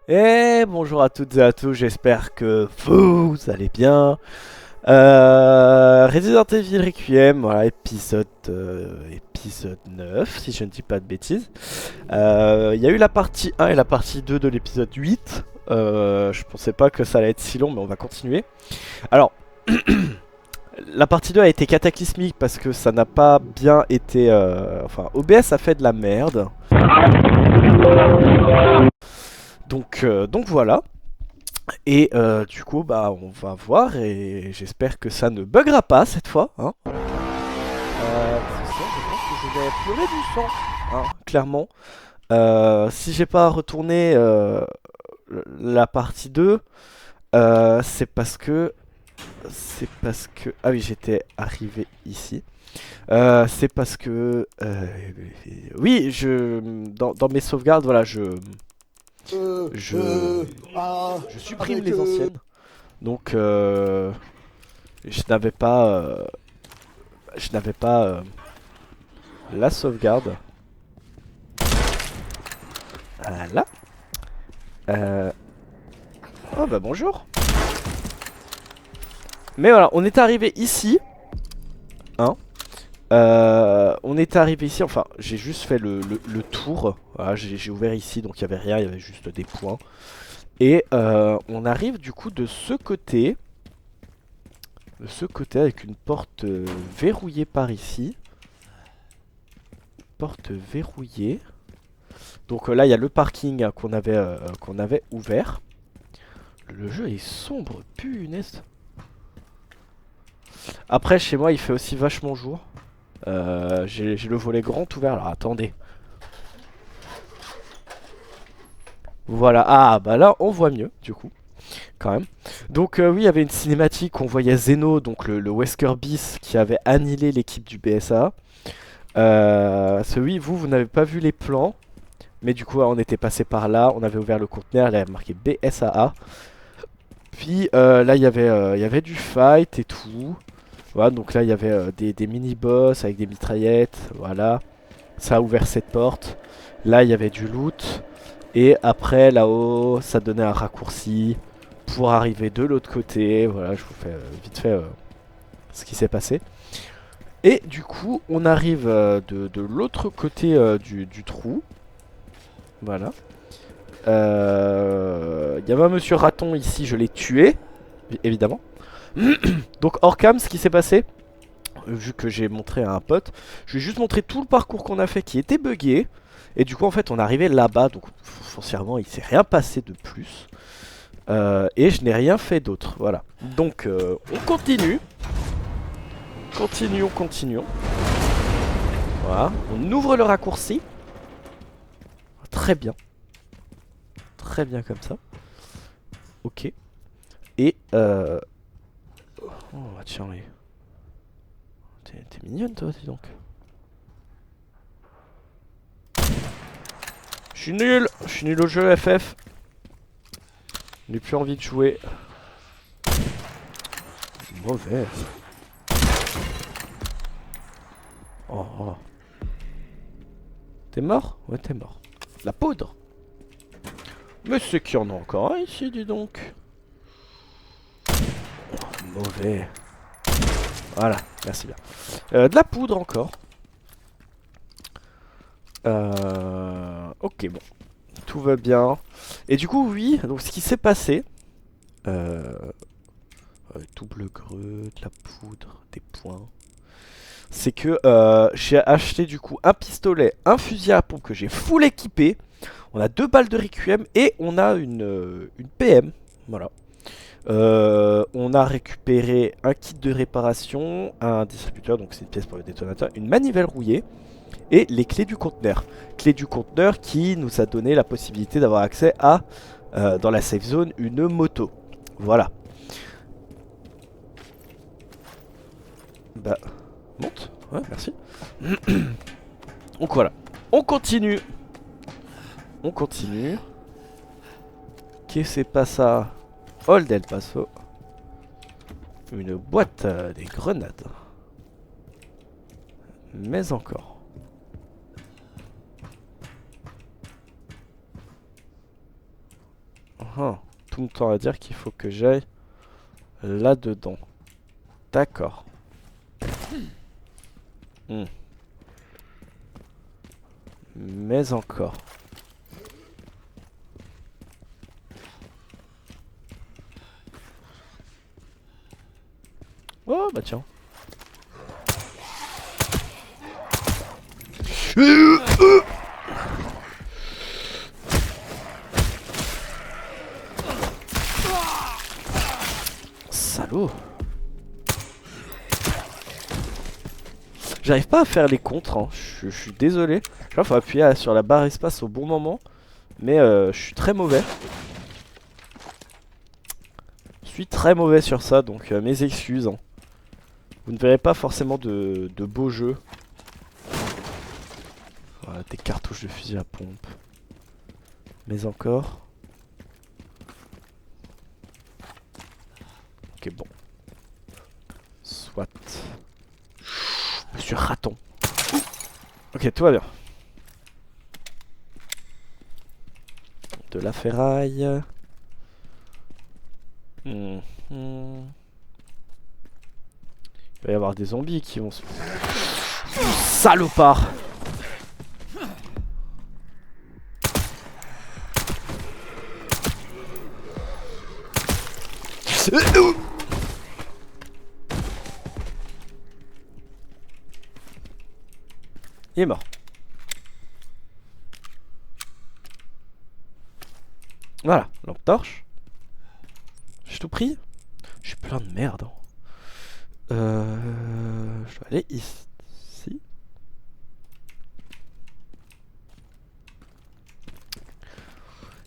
Et bonjour à toutes et à tous, j'espère que vous allez bien. Resident Evil Requiem, voilà, épisode 9, si je ne dis pas de bêtises. Il y a eu la partie 1 et la partie 2 de l'épisode 8. Je pensais pas que ça allait être si long, mais on va continuer. Alors, la partie 2 a été cataclysmique parce que ça n'a pas bien été... Enfin, OBS a fait de la merde. Donc voilà. Et du coup, bah, on va voir et j'espère que ça ne buggera pas cette fois. Hein. Ce soir, je pense que je vais pleurer du sang, hein, clairement. Si j'ai pas retourné la partie 2, c'est parce que... Ah oui, j'étais arrivé ici. C'est parce que... oui, dans mes sauvegardes, voilà, je, je supprime les anciennes. Donc, je n'avais pas, la sauvegarde. Voilà. Euh... Oh bah bonjour. Mais voilà, on est arrivé ici. Hein. On est arrivé ici. Enfin, j'ai juste fait le tour. Voilà, j'ai ouvert ici, donc il n'y avait rien, il y avait juste des points. Et on arrive du coup de ce côté. De ce côté avec une porte verrouillée par ici. Porte verrouillée. Donc là, il y a le parking qu'on avait ouvert. Le jeu est sombre, punaise. Après, chez moi, il fait aussi vachement jour. J'ai le volet grand ouvert. Alors, attendez. Voilà. Ah, bah là, on voit mieux, du coup. Quand même. Donc, oui, il y avait une cinématique. On voyait Zeno, donc le Wesker Beast, qui avait annihilé l'équipe du BSA. Oui, vous n'avez pas vu les plans. Mais du coup, on était passé par là. On avait ouvert le conteneur. Il y avait marqué BSAA. Puis là, il y avait du fight et tout. Voilà, donc là, il y avait des mini-boss avec des mitraillettes. Voilà. Ça a ouvert cette porte. Là, il y avait du loot. Et après, là-haut, ça donnait un raccourci pour arriver de l'autre côté. Voilà, je vous fais vite fait ce qui s'est passé. Et du coup, on arrive de l'autre côté du trou. Voilà. Il y avait un monsieur raton ici, je l'ai tué. Évidemment. Donc, hors cam, ce qui s'est passé, vu que j'ai montré à un pote, je lui ai juste montré tout le parcours qu'on a fait qui était buggé. Et du coup, en fait, on est arrivé là-bas. Donc, foncièrement, il s'est rien passé de plus. Et je n'ai rien fait d'autre. Voilà. Donc, on continue. Continuons. Voilà. On ouvre le raccourci. Très bien. Très bien comme ça. Ok. Et oh, tiens, oui. T'es mignonne, toi, dis donc. Je suis nul au jeu FF. Je n'ai plus envie de jouer. Mauvais. Oh, oh. T'es mort? Ouais, t'es mort. La poudre. Mais c'est qu'il y en a encore un ici, dis donc. Oh, mauvais. Voilà, merci bien. De la poudre encore. Ok, bon. Tout va bien. Et du coup, oui, donc ce qui s'est passé... double greu, de la poudre, des points... C'est que j'ai acheté du coup un pistolet, un fusil à pompe que j'ai full équipé. On a 2 balles de Requiem et on a une PM. Voilà. On a récupéré un kit de réparation, un distributeur, donc c'est une pièce pour le détonateur, une manivelle rouillée et les clés du conteneur. Clés du conteneur qui nous a donné la possibilité d'avoir accès à, dans la safe zone, une moto. Voilà. Bah, monte. Ouais, merci. Donc voilà. On continue. On continue. Que c'est pas ça? Hold El Paso. Une boîte des grenades. Mais encore. Ah, tout mon temps à dire qu'il faut que j'aille là-dedans. D'accord. Mais encore. Oh bah tiens. Salaud. J'arrive pas à faire les contres, hein. Je suis désolé. Je crois qu'il faut appuyer sur la barre espace au bon moment. Mais je suis très mauvais. Je suis très mauvais sur ça, donc mes excuses. Hein. Vous ne verrez pas forcément de beaux jeux. Voilà, des cartouches de fusil à pompe. Mais encore. Ok, bon. Soit. Monsieur Raton. Ok, tout va bien. De la ferraille. Il va y avoir des zombies qui vont se... Salopard. Il est mort. Voilà, lampe torche. J'ai tout pris. Je suis plein de merde. Hein. Je dois aller ici.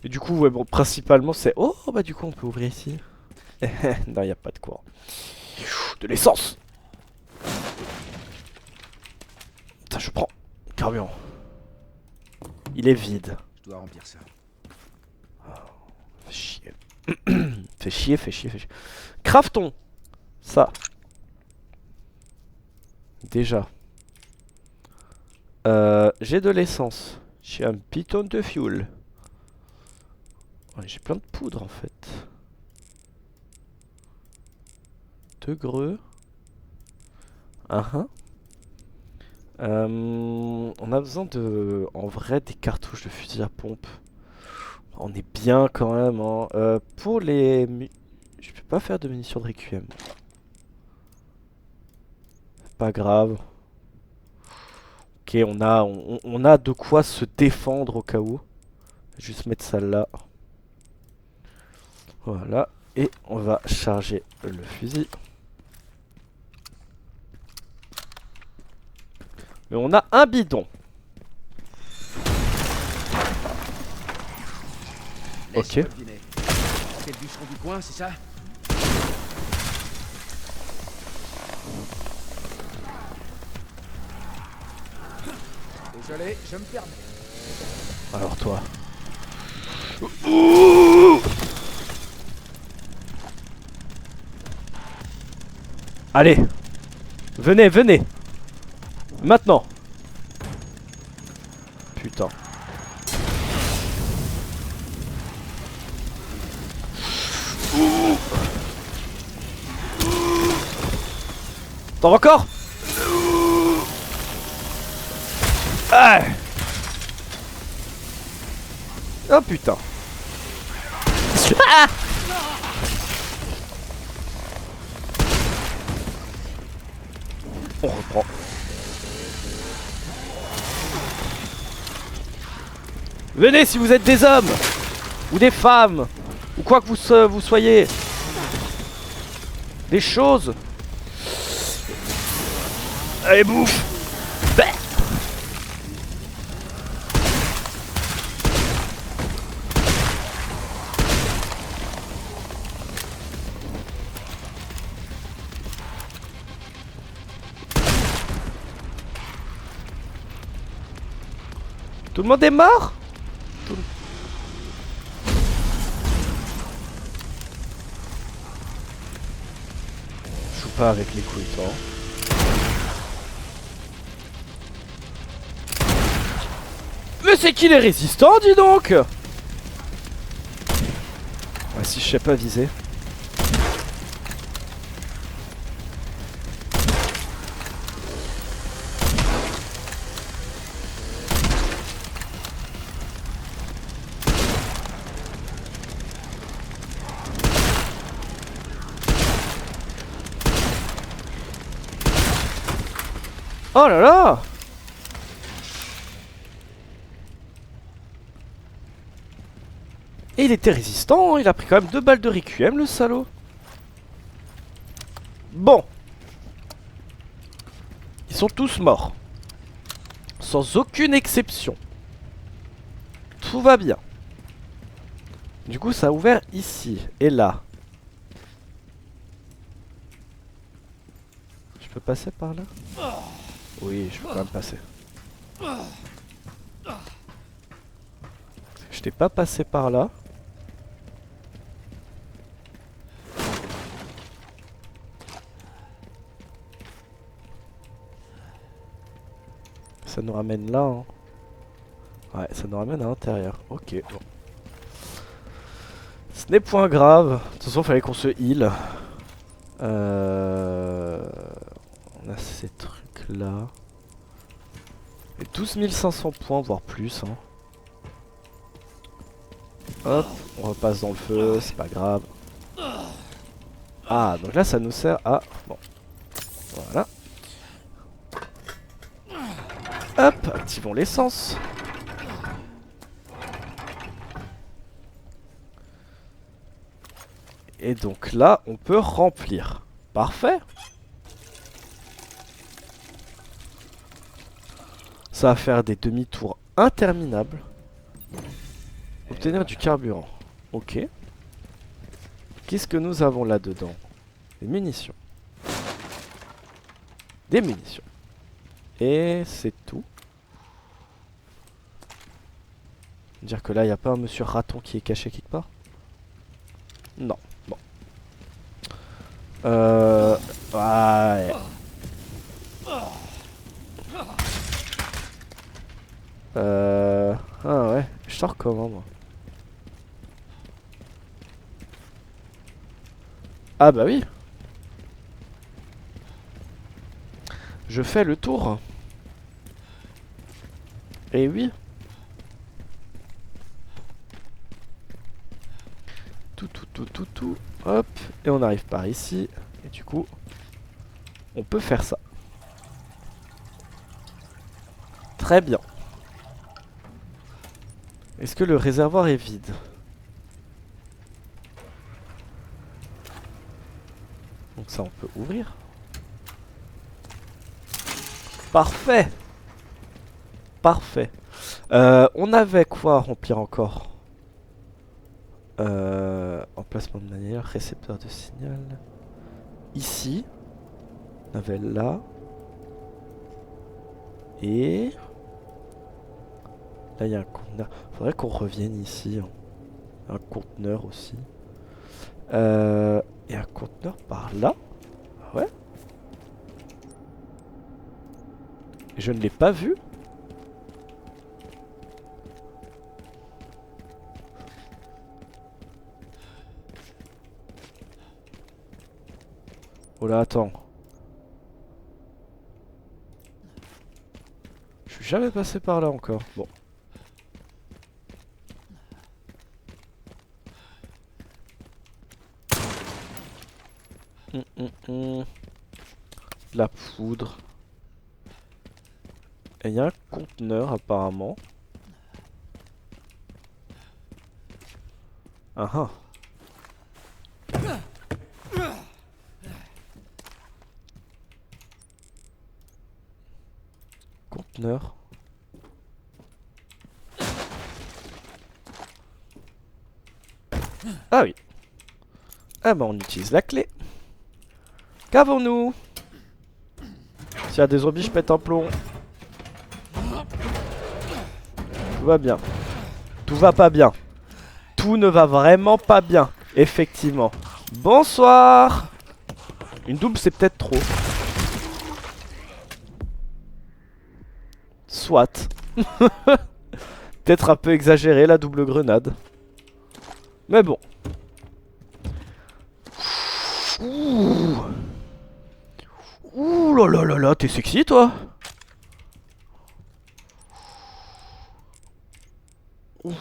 Et du coup, ouais, bon, principalement c'est... Oh, bah du coup, on peut ouvrir ici. Non, y a pas de quoi. De l'essence. Putain, je prends. Carburant. Il est vide. Je dois remplir ça. Fais chier. Fais chier, fais chier, fais chier. Craftons ça. Déjà. J'ai de l'essence. J'ai un piton de fuel. Ouais, j'ai plein de poudre en fait. De greux. On a besoin de... En vrai, des cartouches de fusil à pompe. On est bien quand même. Hein. Pour les... Je peux pas faire de munitions de requiem. Pas grave. Ok, on a de quoi se défendre au cas où. Juste mettre ça là. Voilà. Et on va charger le fusil. Mais on a un bidon. Ok. C'est le bûcheron du coin, c'est ça? Désolé, je me permets. Alors toi. Ouh, allez. Venez, venez. Maintenant. Putain. T'en vas encore? Ah. Oh putain. Ah. On reprend. Venez si vous êtes des hommes ou des femmes ou quoi que vous soyez. Des choses. Allez, bouffe. Bah. Tout le monde est mort? Je joue pas avec les couilles, toi. Mais c'est qui les résistants, dis donc? Ouais, si je sais pas viser. Oh là là! Et il était résistant, il a pris quand même 2 balles de requiem, le salaud. Bon. Ils sont tous morts. Sans aucune exception. Tout va bien. Du coup, ça a ouvert ici et là. Je peux passer par là? Oui, je peux quand même passer. Je t'ai pas passé par là. Ça nous ramène là, hein. Ouais, ça nous ramène à l'intérieur. Ok, bon. Ce n'est point grave. De toute façon, il fallait qu'on se heal. On a ces trucs là. Et 12 500 points, voire plus, hein. Hop, on repasse dans le feu, c'est pas grave. Ah, donc là ça nous sert à... Bon, voilà. Hop, activons l'essence. Et donc là, on peut remplir. Parfait. Ça va faire des demi-tours interminables. Obtenir du carburant. Ok. Qu'est-ce que nous avons là-dedans? Des munitions. Des munitions. Et c'est tout. Dire que là, il n'y a pas un monsieur raton qui est caché quelque part? Non. Bon. Ouais. Ah ouais. Je sors comment, moi? Ah bah oui. Je fais le tour. Et oui. Tout. Hop. Et on arrive par ici. Et du coup, on peut faire ça. Très bien. Est-ce que le réservoir est vide? Donc ça, on peut ouvrir. Parfait. Parfait. On avait quoi à remplir encore? Emplacement de manière, récepteur de signal. Ici. On avait là. Et... Là, il y a un conteneur. Faudrait qu'on revienne ici. Hein. Un conteneur aussi. Et un conteneur par là. Ouais. Je ne l'ai pas vu. Oh là, attends. Je suis jamais passé par là encore. Bon. La poudre. Et il y a un conteneur apparemment. Ah ah. Conteneur. Ah oui. Ah bah on utilise la clé. Qu'avons-nous? S'il y a des zombies, je pète un plomb. Tout va bien. Tout va pas bien. Tout ne va vraiment pas bien. Effectivement. Bonsoir. Une double, c'est peut-être trop. Soit. Peut-être un peu exagéré la double grenade. Mais bon. là là là là, t'es sexy toi. Ouh.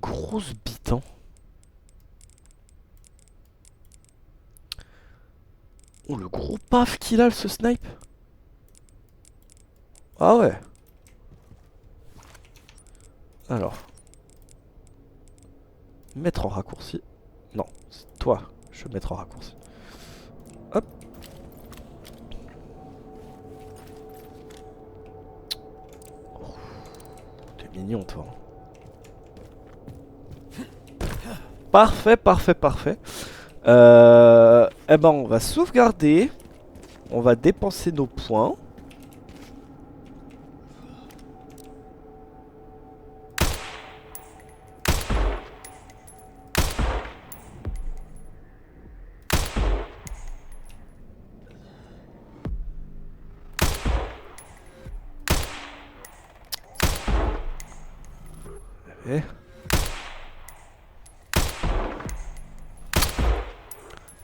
Grosse bite, hein. Oh, le gros paf qu'il a, ce snipe. Ah ouais. Alors. Mettre en raccourci. Non, c'est toi. Je vais mettre en raccourci. Hop. Oh, t'es mignon, toi. Parfait, parfait, parfait. Eh ben, on va sauvegarder. On va dépenser nos points.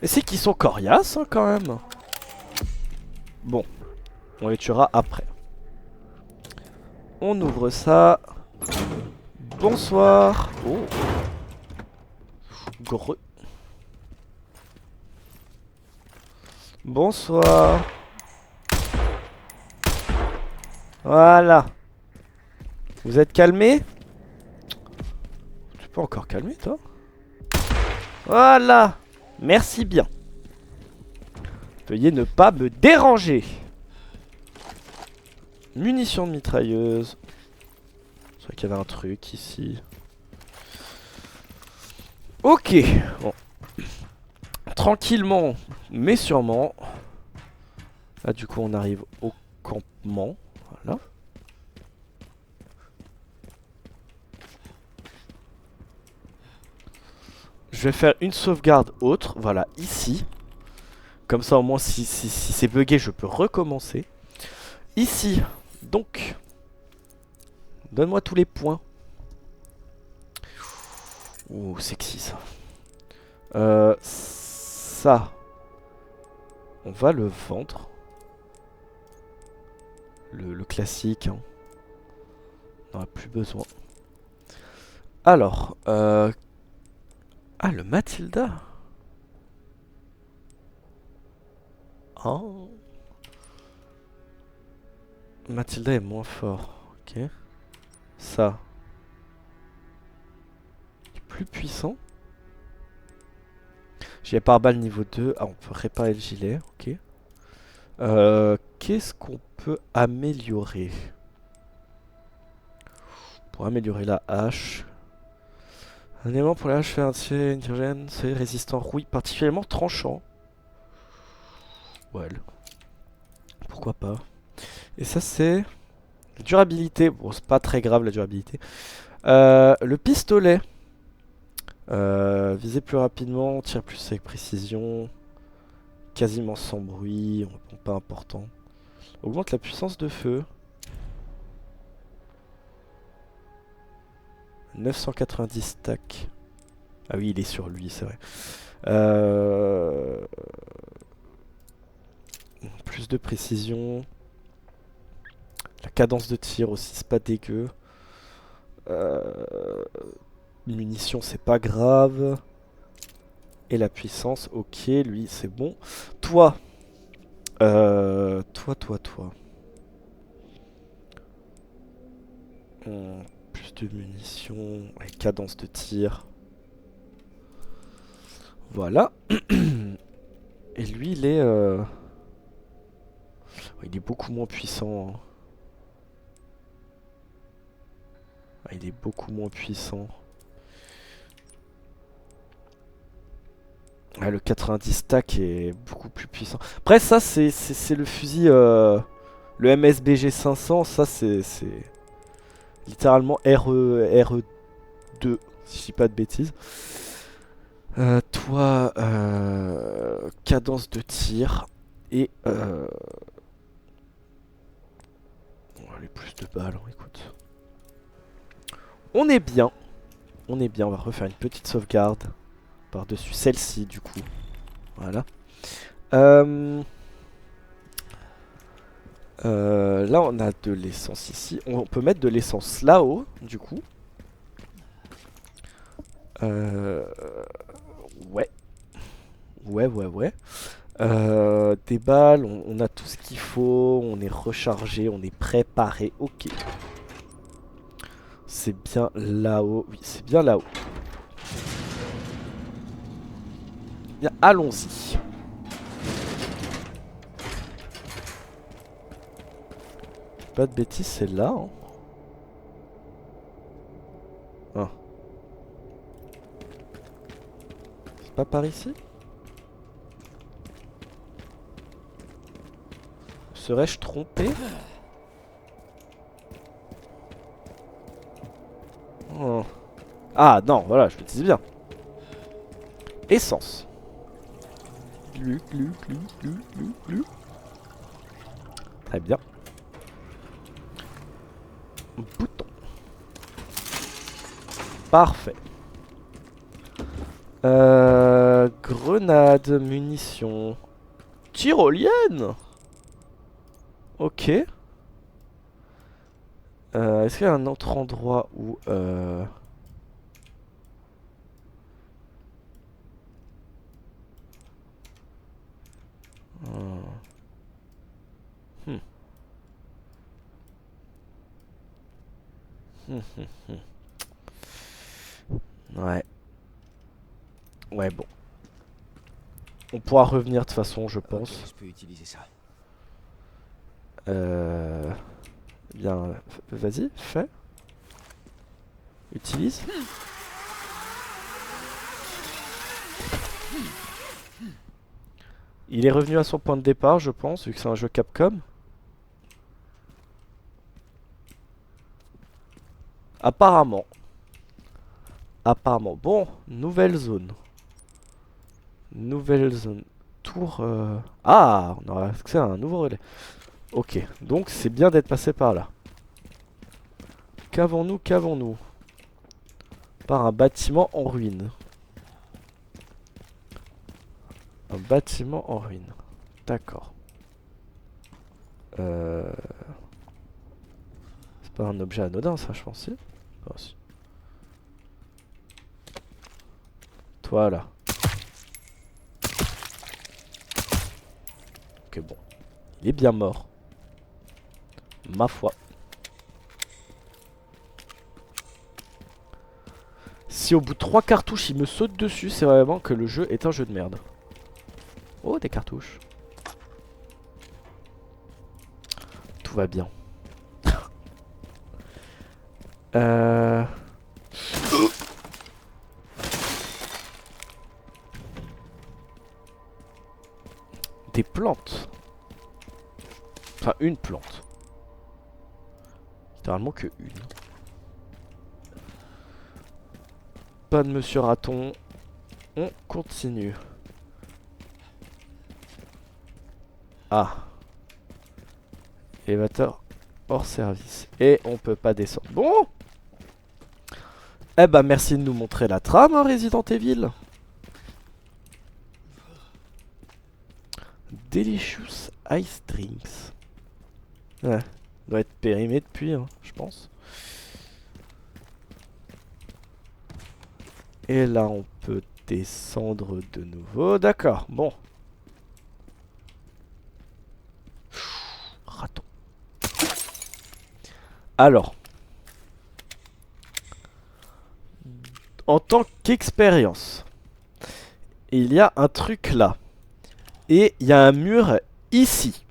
Et c'est qu'ils sont coriaces, hein, quand même. Bon, on les tuera après. On ouvre ça. Bonsoir. Oh. Gros. Bonsoir. Voilà. Vous êtes calmé? Tu peux encore calmer, toi? Voilà. Merci bien. Veuillez ne pas me déranger. Munitions de mitrailleuse. C'est vrai qu'il y avait un truc ici. Ok. Bon. Tranquillement, mais sûrement. Là, du coup, on arrive au campement. Voilà. Je vais faire une sauvegarde autre. Voilà, ici. Comme ça, au moins, si c'est bugué, je peux recommencer. Ici. Donc. Donne-moi tous les points. Oh, sexy ça. Ça. On va le vendre. Le classique. Hein. On n'aura plus besoin. Alors. Ah, le Matilda. Oh. Matilda est moins fort. Ok. Ça. Il est plus puissant. Gilet pare-balles niveau 2. Ah, on peut réparer le gilet. Ok. Qu'est-ce qu'on peut améliorer? Pour améliorer la hache. Un élément pour la hache fait un tir indigène, c'est résistant rouille, particulièrement tranchant. Ouais. Pourquoi pas. Et ça c'est... Durabilité. Bon, c'est pas très grave la durabilité. Le pistolet. Viser plus rapidement, tire plus avec précision. Quasiment sans bruit, pas important. Augmente la puissance de feu. 990 stacks. Ah oui, il est sur lui, c'est vrai. Plus de précision. La cadence de tir aussi, c'est pas dégueu. Munitions, c'est pas grave. Et la puissance, ok, lui, c'est bon. Toi. Toi. Plus de munitions. Ouais, cadence de tir. Voilà. Et lui, il est... il est beaucoup moins puissant. Hein. Ah, il est beaucoup moins puissant. Ah, le 90 stack est beaucoup plus puissant. Après, ça, c'est le fusil... le MSBG 500, ça, c'est... littéralement RE2, si je dis pas de bêtises. Toi, cadence de tir et on va aller plus de balles, hein, écoute. On est bien, on va refaire une petite sauvegarde par-dessus celle-ci du coup. Voilà. Là on a de l'essence ici. On peut mettre de l'essence là-haut du coup. Ouais. Ouais. Des balles, on a tout ce qu'il faut. On est rechargé, on est préparé. Ok. C'est bien là-haut. Oui, c'est bien là-haut. Bien, allons-y. Pas de bêtises, c'est là. Hein. Ah. C'est pas par ici? Serais-je trompé? Oh. Ah non, voilà, je le disais bien. Essence. Glu. Très bien. Bouton. Parfait. Grenade, munitions. Tyrolienne. Ok. Est-ce qu'il y a un autre endroit où... Hmm. Ouais. Ouais, bon. On pourra revenir de toute façon, je pense. Ok, je peux utiliser ça. Bien, vas-y, fais. Utilise. Il est revenu à son point de départ, je pense, vu que c'est un jeu Capcom. Apparemment. Apparemment. Bon, nouvelle zone. Nouvelle zone. Tour... Ah, on aura accès à un nouveau relais. Ok, donc c'est bien d'être passé par là. Qu'avons-nous? Par un bâtiment en ruine. Un bâtiment en ruine. D'accord. C'est pas un objet anodin ça, je pense. Si. Ah, si. Toi là. Ok, bon. Il est bien mort. Ma foi. Si au bout de 3 cartouches il me saute dessus, c'est vraiment que le jeu est un jeu de merde. Oh, des cartouches. Tout va bien. Des plantes. Enfin, une plante. Littéralement que une. Pas de monsieur raton. On continue. Ah. Élévateur hors service. Et on peut pas descendre. Bon. Eh bah merci de nous montrer la trame, hein, Resident Evil. Delicious Ice Drinks. Ouais. Doit être périmé depuis, hein, je pense. Et là on peut descendre de nouveau. D'accord, bon. Raton. Alors. En tant qu'expérience, il y a un truc là. Et il y a un mur ici.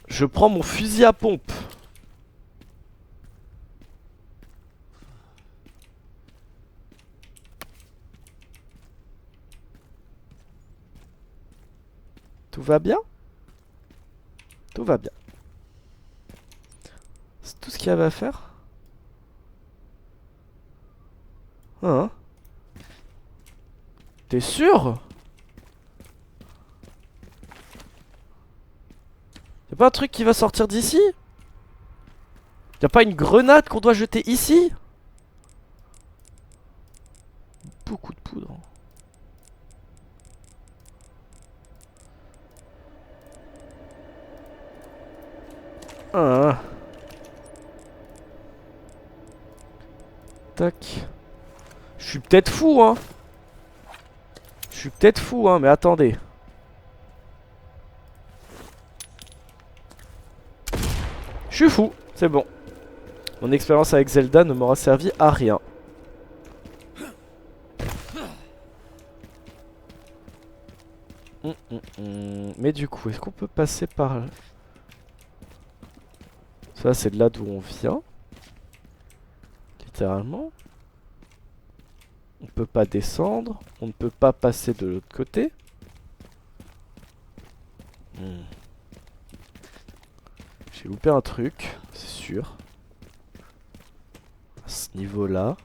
Je prends mon fusil à pompe. Tout va bien? Tout va bien. C'est tout ce qu'il y avait à faire? Hein? T'es sûr? Y'a pas un truc qui va sortir d'ici? Y'a pas une grenade qu'on doit jeter ici? beaucoup de poudre. Ah. Tac. Je suis peut-être fou, hein. Je suis peut-être fou, hein, mais attendez. Je suis fou, c'est bon. Mon expérience avec Zelda ne m'aura servi à rien. Mais du coup, est-ce qu'on peut passer par là? Ça, c'est de là d'où on vient. Littéralement. On peut pas descendre. On ne peut pas passer de l'autre côté. J'ai loupé un truc, c'est sûr. À ce niveau-là.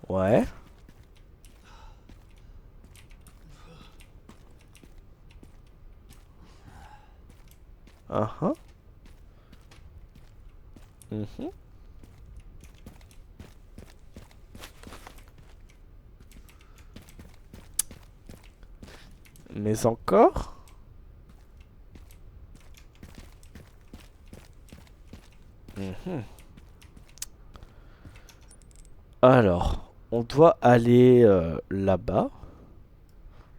Ouais. Mais encore. Alors, on doit aller là-bas.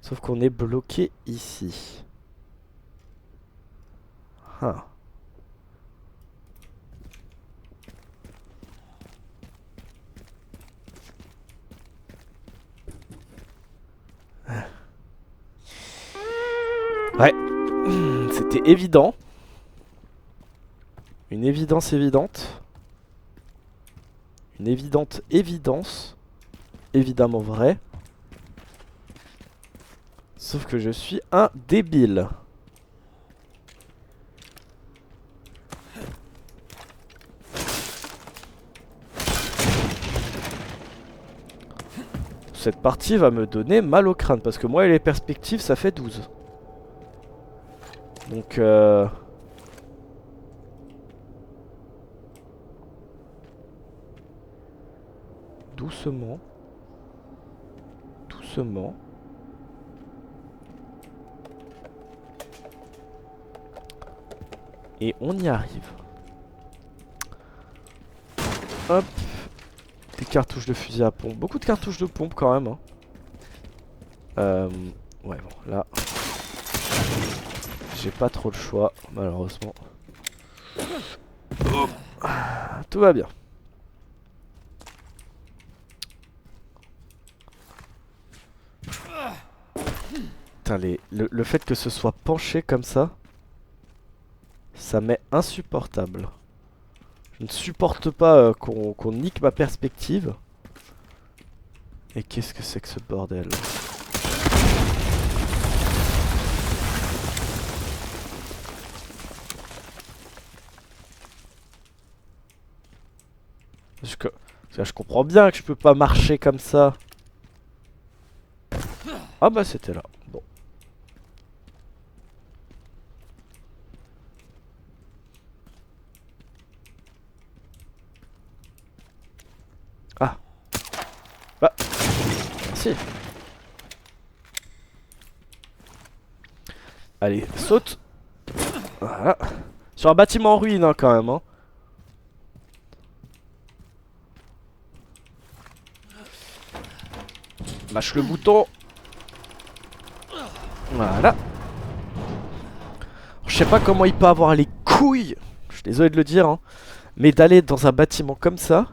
Sauf qu'on est bloqué ici. Ah. Ouais. C'était évident. Une évidence évidente. Une évidente évidence. Évidemment vrai. Sauf que je suis un débile. Cette partie va me donner mal au crâne. Parce que moi et les perspectives ça fait 12. Donc doucement. Doucement. Et on y arrive. Hop. Des cartouches de fusil à pompe. Beaucoup de cartouches de pompe quand même. Hein. Ouais bon là. J'ai pas trop le choix malheureusement. Tout va bien. Putain le fait que ce soit penché comme ça. Ça m'est insupportable. Je ne supporte pas qu'on nique ma perspective. Et qu'est-ce que c'est que ce bordel? Je comprends bien que je peux pas marcher comme ça. Ah bah c'était là. Bon. Ah. Bah. Merci. Allez, saute. Voilà. Sur un bâtiment en ruine hein, quand même. Hein. Mâche le bouton. Voilà. Je sais pas comment il peut avoir les couilles. Je suis désolé de le dire. Hein, mais d'aller dans un bâtiment comme ça.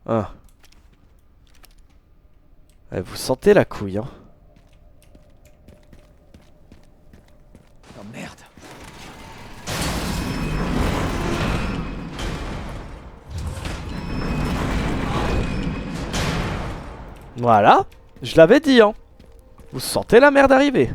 Ah. Ouais, vous sentez la couille, hein. Oh merde. Voilà. Je l'avais dit, hein. Vous sentez la merde arriver.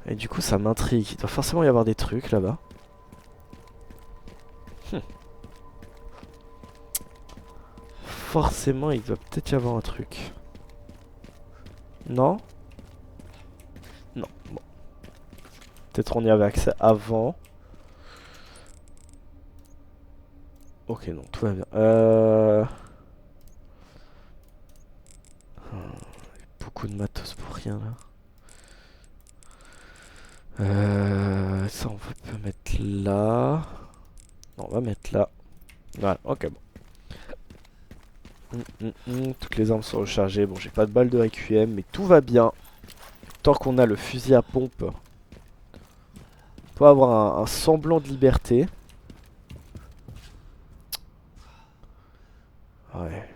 Et du coup, ça m'intrigue. Il doit forcément y avoir des trucs là-bas. forcément, il doit peut-être y avoir un truc. Non? Non, bon. Peut-être on y avait accès avant. Ok, non, tout va bien. Beaucoup de matos pour rien là. Ça on peut mettre là. Non, on va mettre là. Voilà, ok bon. Toutes les armes sont rechargées. Bon, j'ai pas de balles de requiem, mais tout va bien. Tant qu'on a le fusil à pompe, on peut avoir un semblant de liberté. Ouais.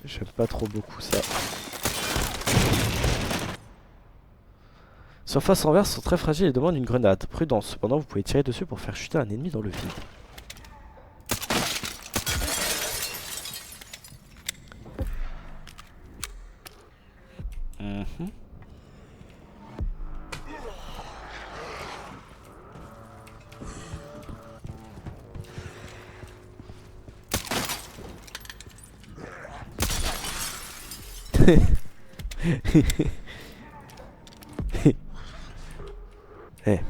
J'aime pas trop beaucoup ça. Surfaces en verre sont très fragiles et demandent une grenade. Prudence, cependant vous pouvez tirer dessus pour faire chuter un ennemi dans le vide. Eh.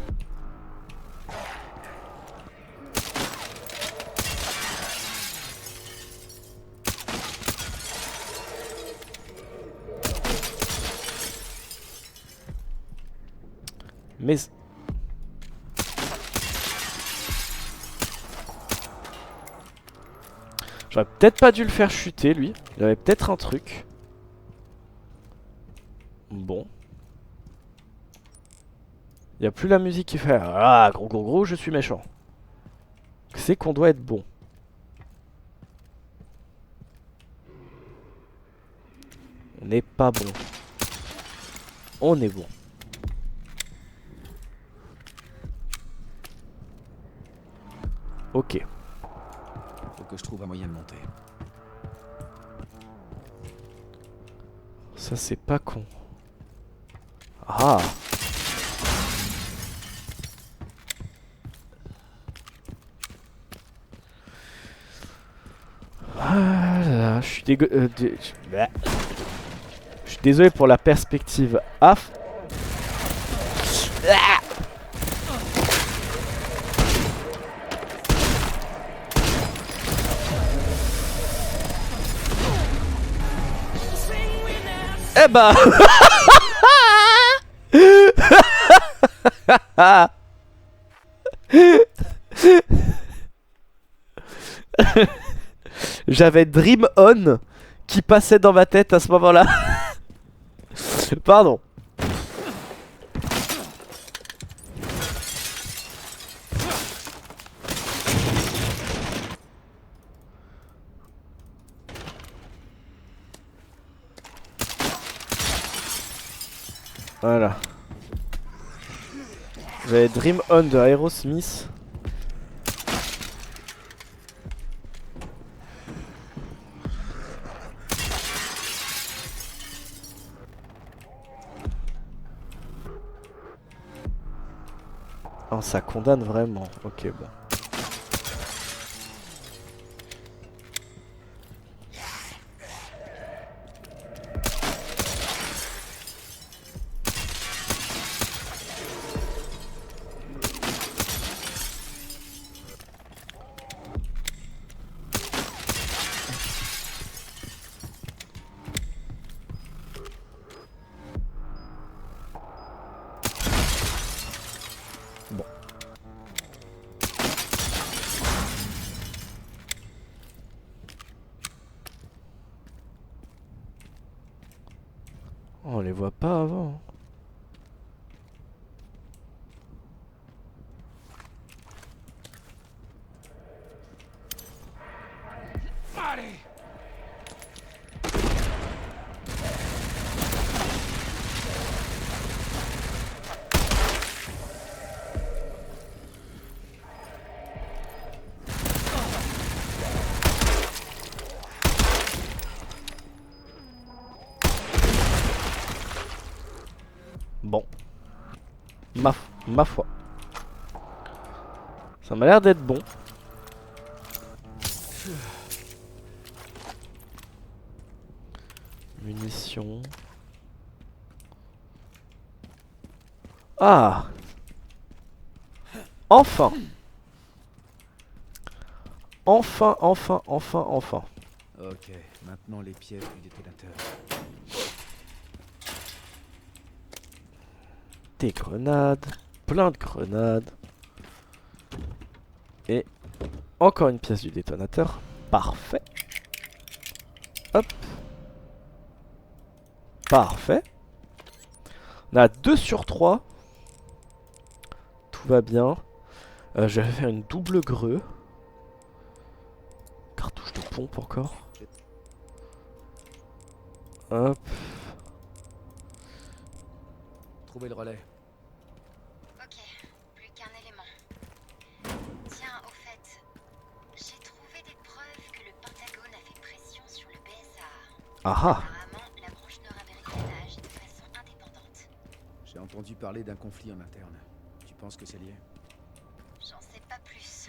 Mais... J'aurais peut-être pas dû le faire chuter lui. Il avait peut-être un truc. Bon. Il n'y a plus la musique qui fait ah gros gros gros je suis méchant. C'est qu'on doit être bon. On n'est pas bon. On est bon. Ok. Faut que je trouve un moyen de monter. Ça c'est pas con. Ah. Voilà, je suis je suis désolé pour la perspective AF. Eh bah j'avais Dream On qui passait dans ma tête à ce moment-là. Pardon. Voilà. J'avais Dream On de Aerosmith. Oh, ça condamne vraiment. Ok, bon. Bon. Oh, on les voit pas avant. Allez. Bon. Ma foi. Ça m'a l'air d'être bon. Munitions. Ah! Enfin! Enfin, enfin, enfin, enfin. Ok, maintenant les pièces du détonateur. Des grenades. Plein de grenades. Et encore une pièce du détonateur. Parfait. Hop. Parfait. On a 2 sur 3. Tout va bien. Je vais faire une double greu. Cartouche de pompe encore. Hop. Trouvez le relais. Ok, plus qu'un élément. Tiens, au fait, j'ai trouvé des preuves que le Pentagone a fait pression sur le BSA. Ah ah. Apparemment, la branche nord-américaine agit de façon indépendante. J'ai entendu parler d'un conflit en interne. Tu penses que c'est lié? J'en sais pas plus.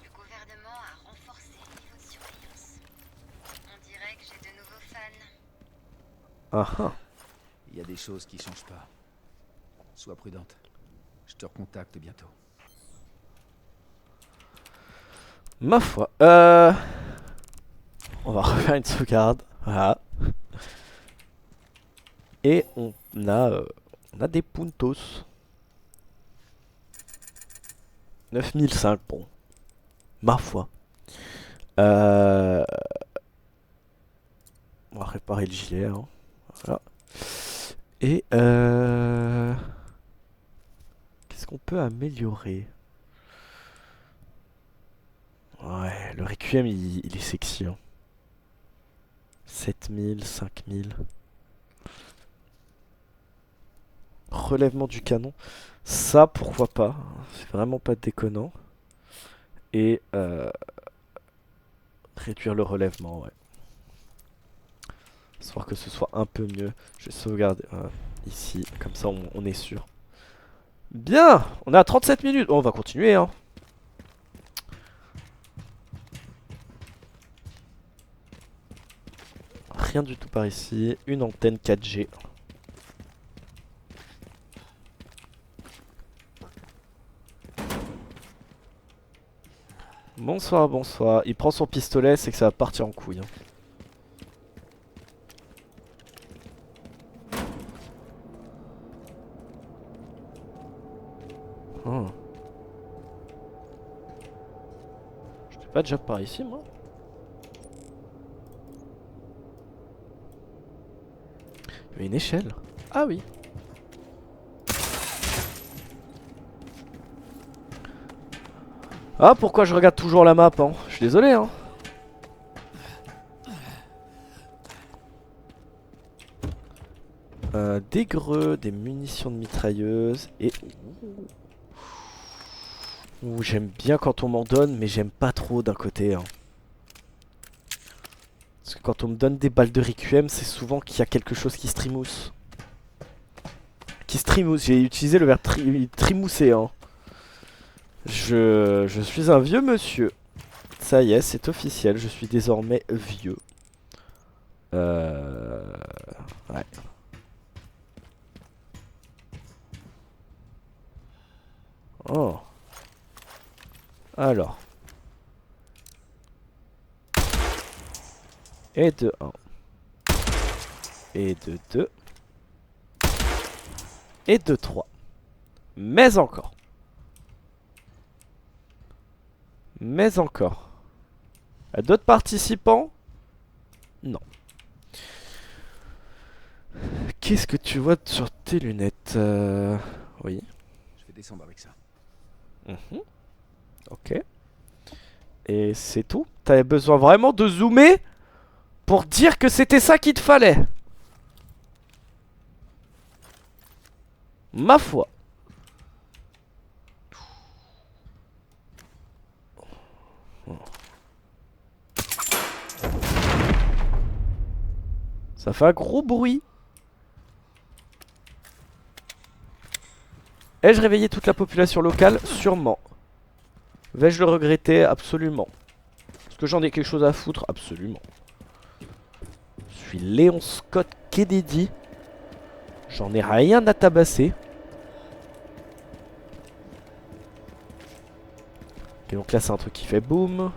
Le gouvernement a renforcé le niveau de surveillance. On dirait que j'ai de nouveaux fans. Ah ah. Il y a des choses qui changent pas. Sois prudente. Je te recontacte bientôt. Ma foi. On va refaire une sauvegarde. Voilà. Et on a des puntos. 9005, bon. Ma foi. On va réparer le gilet. Hein. Voilà. Et qu'est-ce qu'on peut améliorer? Ouais, le Requiem il est sexy. Hein. 7000, 5000. Relèvement du canon. Ça, pourquoi pas. C'est vraiment pas déconnant. Et réduire le relèvement, ouais. Histoire que ce soit un peu mieux. Je vais sauvegarder ici. Comme ça, on est sûr. Bien. On est à 37 minutes. Oh, on va continuer, hein. Rien du tout par ici. Une antenne 4G. Bonsoir, bonsoir. Il prend son pistolet, c'est que ça va partir en couille. Hein. Oh. Je n'étais pas déjà par ici, moi. Il y avait une échelle. Ah oui. Ah, pourquoi je regarde toujours la map, hein? Je suis désolé, hein. Des greux, des munitions de mitrailleuse et... Ouh, j'aime bien quand on m'en donne, mais j'aime pas trop d'un côté. Hein. Parce que quand on me donne des balles de Requiem, c'est souvent qu'il y a quelque chose qui se trimousse. Qui se trimousse, j'ai utilisé le verbe trimoussé. Hein. Je suis un vieux monsieur. Ça y est, c'est officiel, je suis désormais vieux. Ouais. Oh. Alors. Et de 1. Et de 2. Et de 3. Mais encore. Mais encore. D'autres participants? Non. Qu'est-ce que tu vois sur tes lunettes? Oui. Je vais descendre avec ça. Ok. Et c'est tout? T'avais besoin vraiment de zoomer pour dire que c'était ça qu'il te fallait? Ma foi. Ça fait un gros bruit. Ai-je réveillé toute la population locale? Sûrement. Vais-je le regretter? Absolument. Est-ce que j'en ai quelque chose à foutre? Absolument. Je suis Léon Scott Kennedy. J'en ai rien à tabasser. Ok, donc là c'est un truc qui fait boum.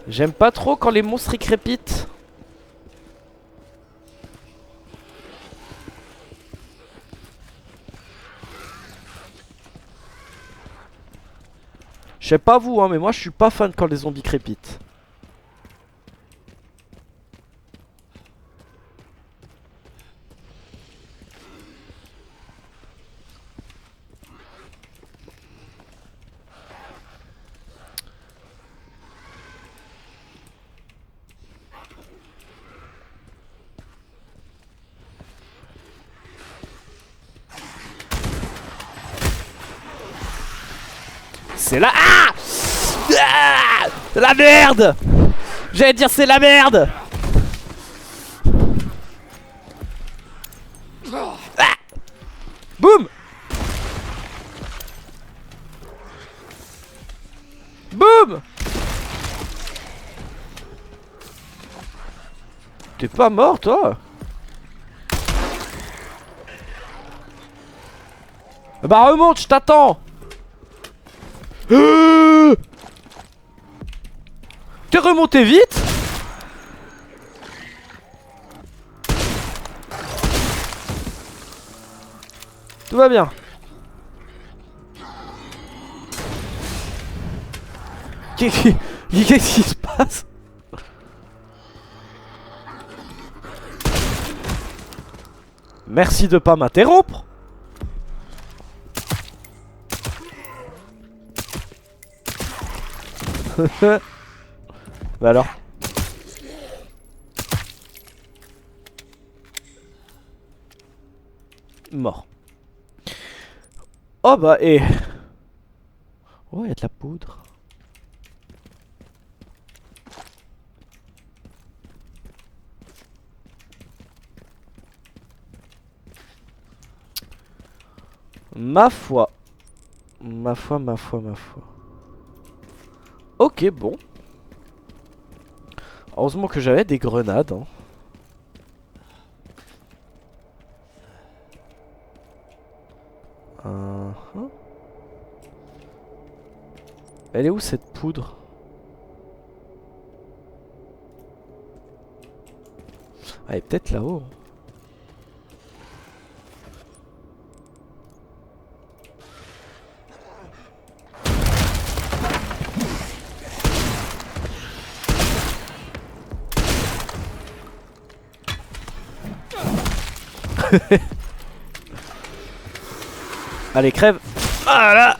J'aime pas trop quand les monstres y crépitent. Je sais pas vous, hein, mais moi je suis pas fan quand les zombies crépitent. C'est la... Ah, ah, la merde. J'allais dire c'est la merde. Ah, boum. Boum. T'es pas mort toi? Bah remonte, je t'attends. T'es remonté vite? Tout va bien. Qu'est-ce qui se passe? Merci de pas m'interrompre. Bah alors. Mort. Oh bah et... Oh, il y a de la poudre. Ma foi. Ma foi, ma foi, ma foi. Ok, bon. Heureusement que j'avais des grenades. Hein. Elle est où cette poudre? Elle est peut-être là-haut. Allez, crève. Voilà.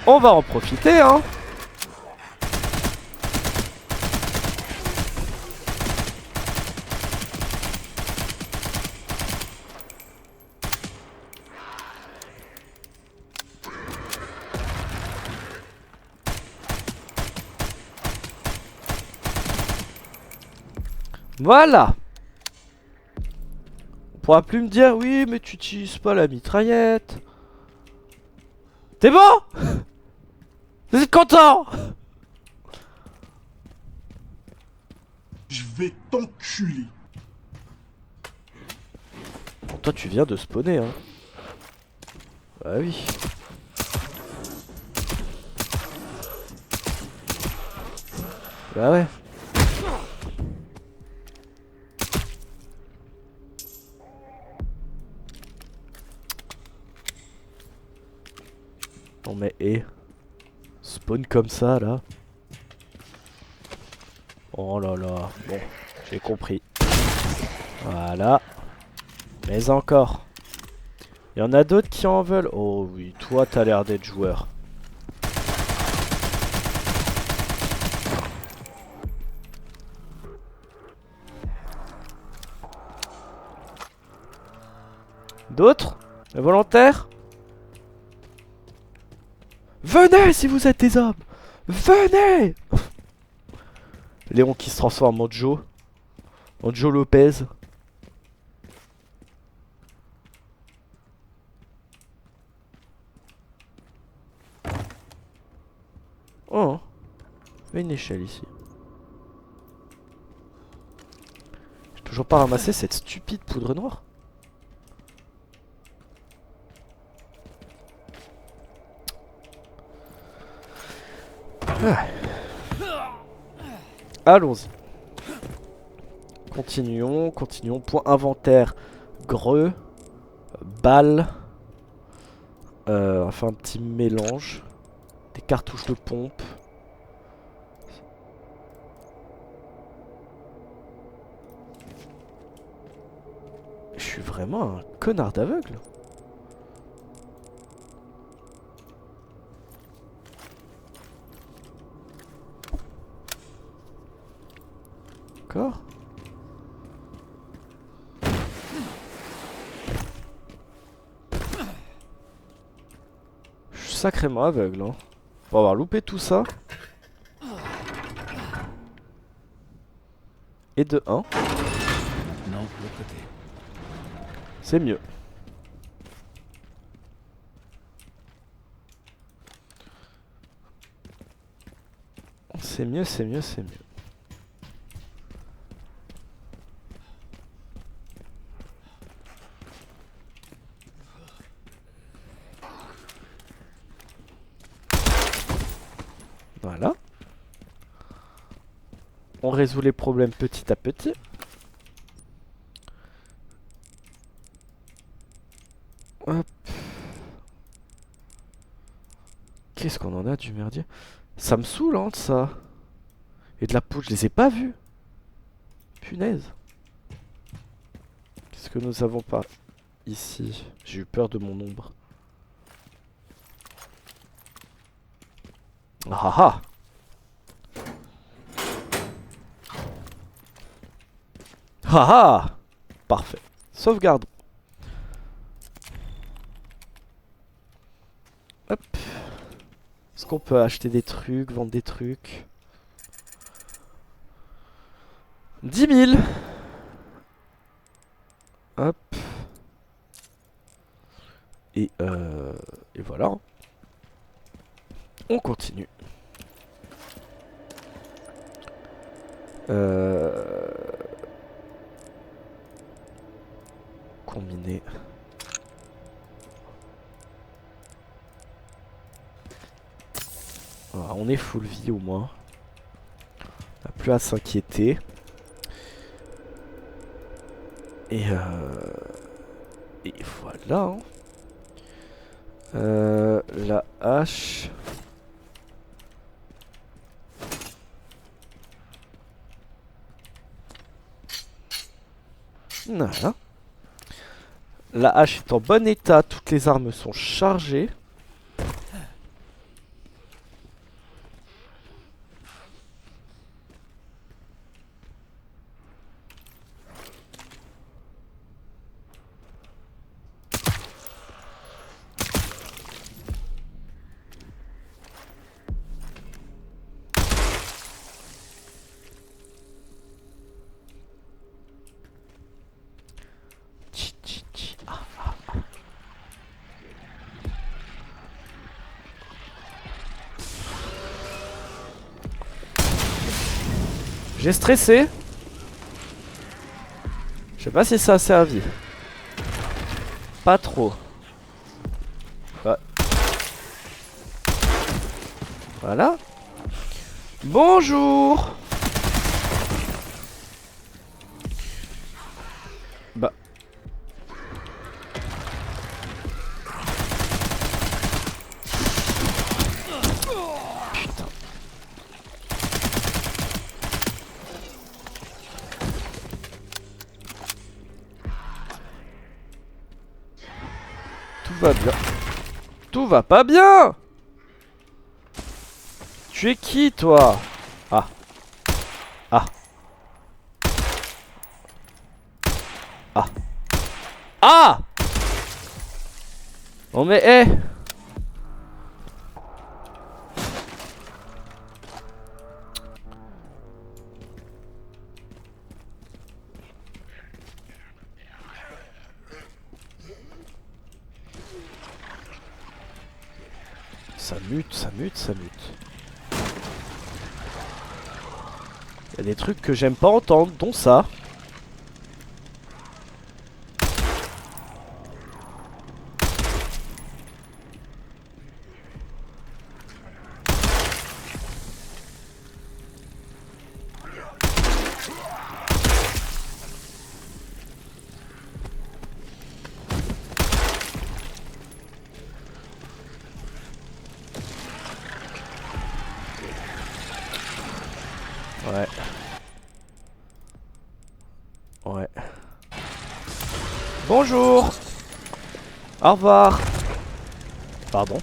On va en profiter, hein. Voilà. On pourra plus me dire oui mais tu utilises pas la mitraillette. T'es bon? Vous êtes content? Je vais t'enculer. Bon, toi tu viens de spawner hein. Bah oui. Bah ouais. Non mais spawn comme ça là. Oh là là. Bon, j'ai compris. Voilà. Mais encore. Il y en a d'autres qui en veulent. Oh oui, toi t'as l'air d'être joueur. D'autres? Volontaires? Venez si vous êtes des hommes! Venez! Léon qui se transforme en Joe. En Joe Lopez. Oh. Il y a une échelle ici. J'ai toujours pas ramassé cette stupide poudre noire. Ah. Allons-y. Continuons, continuons. Point inventaire. Greux. Balles. Enfin un petit mélange. Des cartouches de pompe. Je suis vraiment un connard d'aveugle. D'accord. Je suis sacrément aveugle, hein. Pour avoir loupé tout ça. Et de 1. Non, de l'autre côté. C'est mieux. C'est mieux, c'est mieux, c'est mieux. Voilà. On résout les problèmes petit à petit. Hop. Qu'est-ce qu'on en a du merdier? Ça me saoule, hein, de ça. Et de la poudre, je les ai pas vus. Punaise. Qu'est-ce que nous avons pas ici? J'ai eu peur de mon ombre. Ah ah! Ah ah! Parfait. Sauvegarde. Hop. Est-ce qu'on peut acheter des trucs, vendre des trucs? 10 000. Hop. Et voilà. On continue. Combiner. Voilà, on est full vie au moins. On n'a plus à s'inquiéter. Et voilà. Hein. La hache. Voilà. La hache est en bon état, toutes les armes sont chargées. J'ai stressé. Je sais pas si ça a servi. Pas trop. Ouais. Voilà. Bonjour. Bah. Putain. Tout va bien. Tout va pas bien. Tu es qui, toi? Ah. Ah. Ah. Ah. Oh mais hé Ça mute, ça mute, ça mute. Il y a des trucs que j'aime pas entendre, dont ça. Ouais. Ouais. Bonjour. Au revoir. Pardon.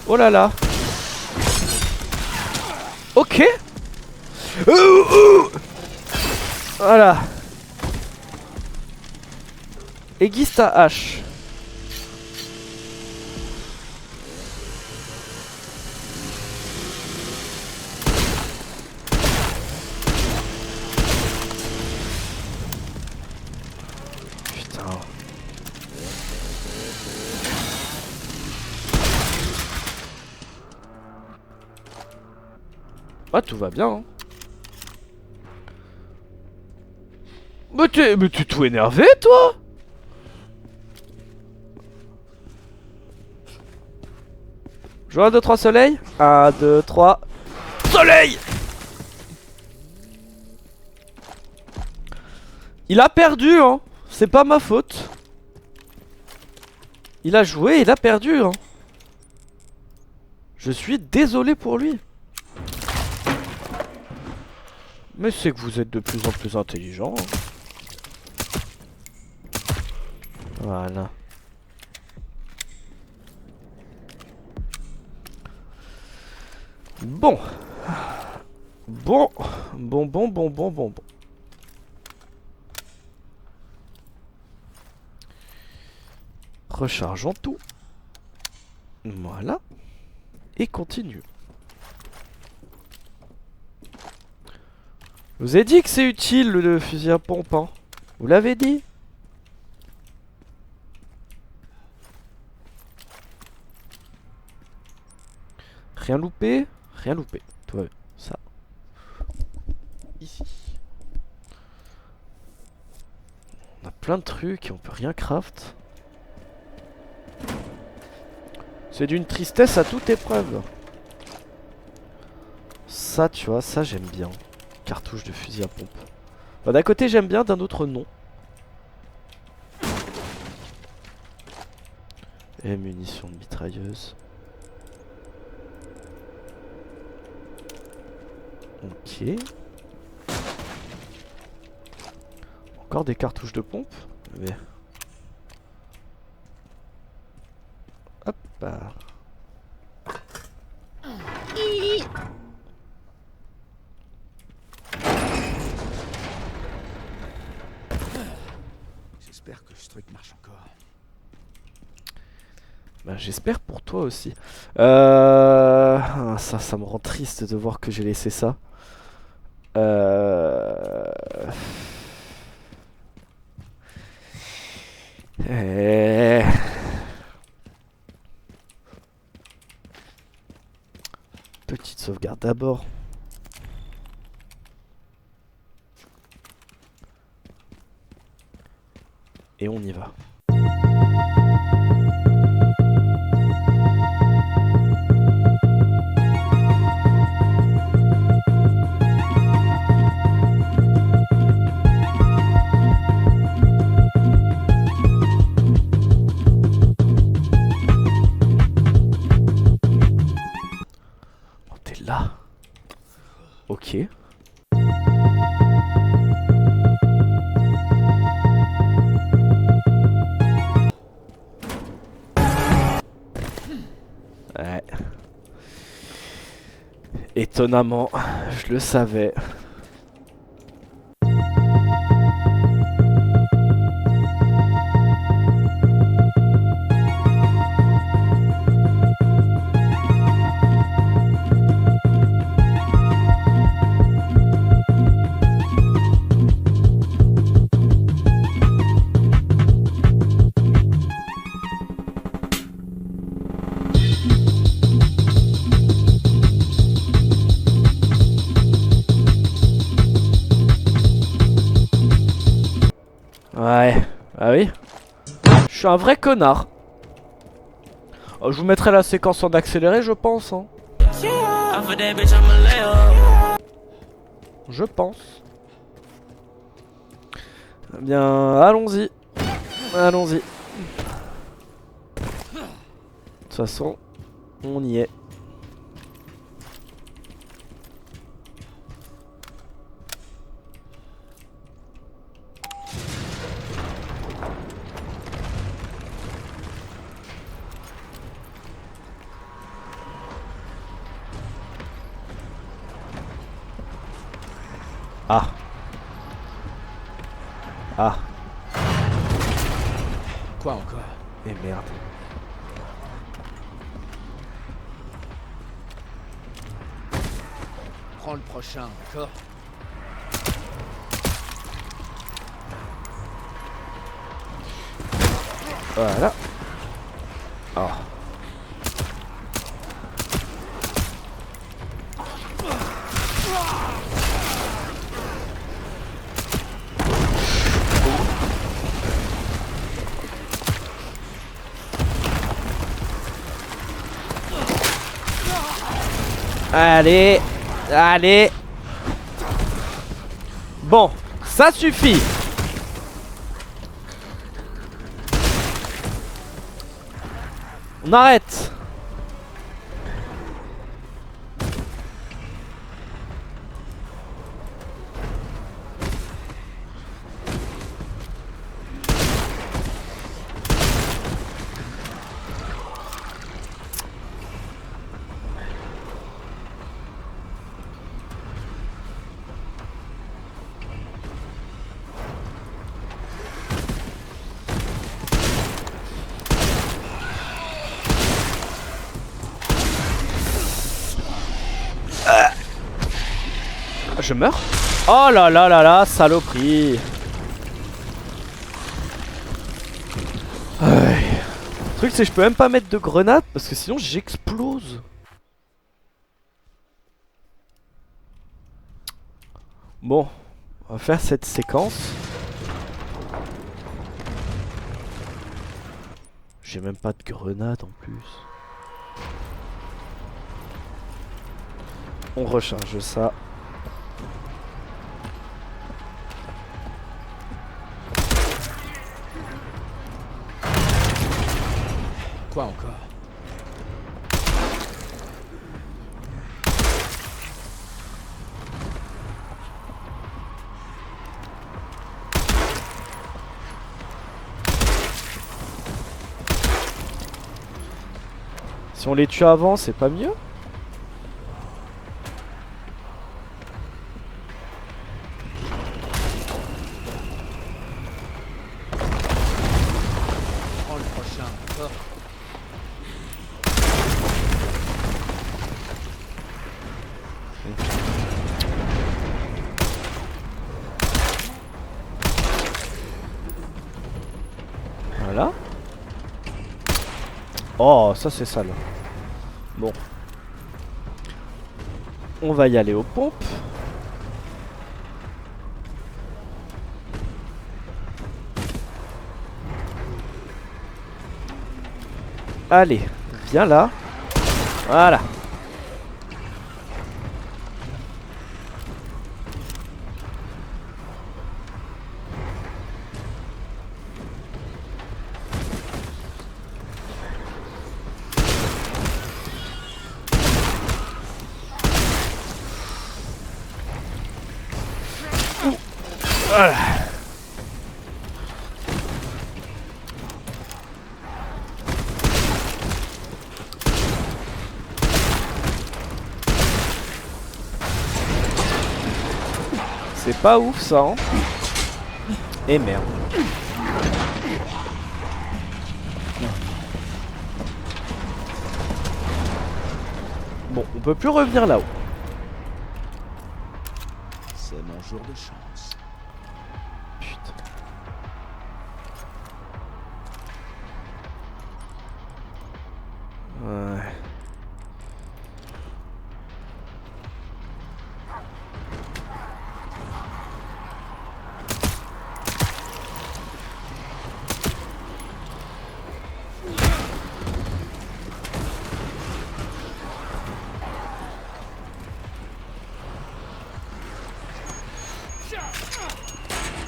Oh là là. Ok. Voilà. Aiguise ta hache. Putain. Ah, tout va bien, hein. Mais t'es tout énervé, toi? Je vois 1, 2, 3 soleil. 1, 2, 3 soleil. Il a perdu, hein. C'est pas ma faute. Il a joué, il a perdu, hein. Je suis désolé pour lui. Mais c'est que vous êtes de plus en plus intelligent, hein. Voilà. Bon. Bon. Bon. Rechargeons tout. Voilà. Et continue. Je vous ai dit que c'est utile le fusil à pompe, hein. Vous l'avez dit. Rien loupé. Rien loupé. Toi, ça. Ici. On a plein de trucs et on peut rien craft. C'est d'une tristesse à toute épreuve. Ça, tu vois, ça j'aime bien. Cartouche de fusil à pompe. Enfin, d'un côté j'aime bien, d'un autre non. Et munitions de mitrailleuse. Ok. Encore des cartouches de pompe. Mais... hop. J'espère que ce truc marche encore. Bah, j'espère pour toi aussi. Ça me rend triste de voir que j'ai laissé ça. Petite sauvegarde d'abord. Et on y va. Oh, t'es là. Ok. Ouais. Étonnamment, je le savais. Ouais, ah oui. Je suis un vrai connard. Oh, je vous mettrai la séquence en accéléré, je pense. Hein. Je pense. Eh bien, allons-y. Allons-y. De toute façon, on y est. Ah. Ah. Quoi encore? Et merde. Prends le prochain, d'accord? Voilà. Oh. Allez, allez. Bon, ça suffit. On arrête. Je meurs? Oh là là là là, saloperie. Ouais. Le truc c'est que je peux même pas mettre de grenade parce que sinon j'explose. Bon, on va faire cette séquence. J'ai même pas de grenade en plus. On recharge ça. Quoi encore? Si on les tue avant, c'est pas mieux? Prends le prochain, d'accord? Voilà. Oh, ça c'est sale. Bon. On va y aller aux pompes. Allez, viens là. Voilà. Voilà. C'est pas ouf ça, hein. Et merde. Bon, on peut plus revenir là-haut. C'est mon jour de chance. Putain. Ouais.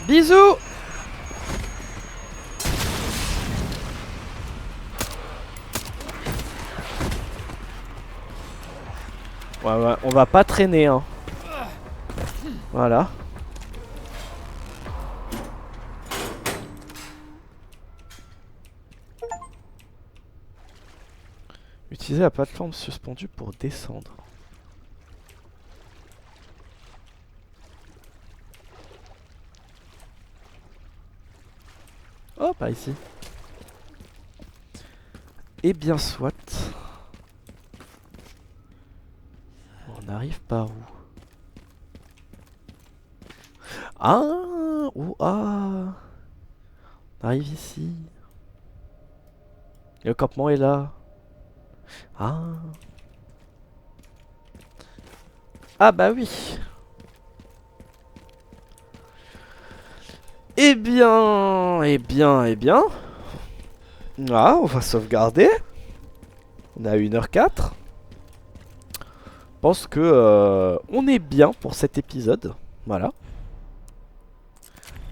Bisous. Ouais, on va pas traîner, hein. Voilà. Utilisez la plateforme suspendue pour descendre. Oh, par ici. Eh bien, soit. On arrive par où? Ah, ou ah. On arrive ici. Et le campement est là. Ah. Ah bah oui. Eh bien, eh bien, eh bien. Ah, on va sauvegarder. On a 1h04. Je pense que on est bien pour cet épisode. Voilà.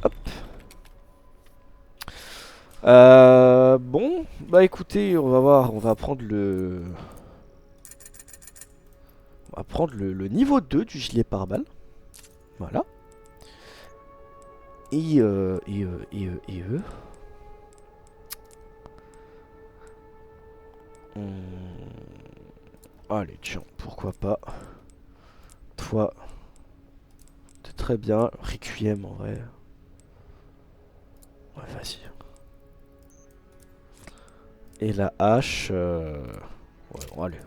Hop. Bon, bah écoutez, on va voir, on va prendre le... On va prendre le niveau 2 du gilet pare-balles. Voilà. Allez, tiens, pourquoi pas. Toi, t'es très bien. Requiem en vrai. Ouais, vas-y. Et la hache. Ouais, bon, allez.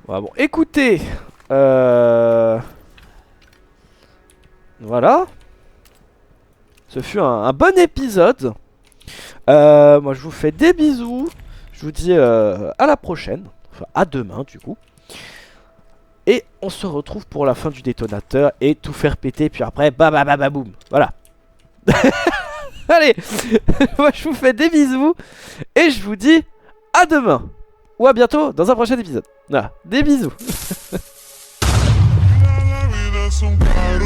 Ouais, bon, écoutez. Voilà. Ce fut un bon épisode. Moi, je vous fais des bisous. Je vous dis à la prochaine. Enfin, à demain, du coup. Et on se retrouve pour la fin du détonateur et tout faire péter. Puis après, boum. Voilà. Allez. Moi, je vous fais des bisous. Et je vous dis à demain. Ou à bientôt dans un prochain épisode. Voilà. Des bisous. La vida son caro.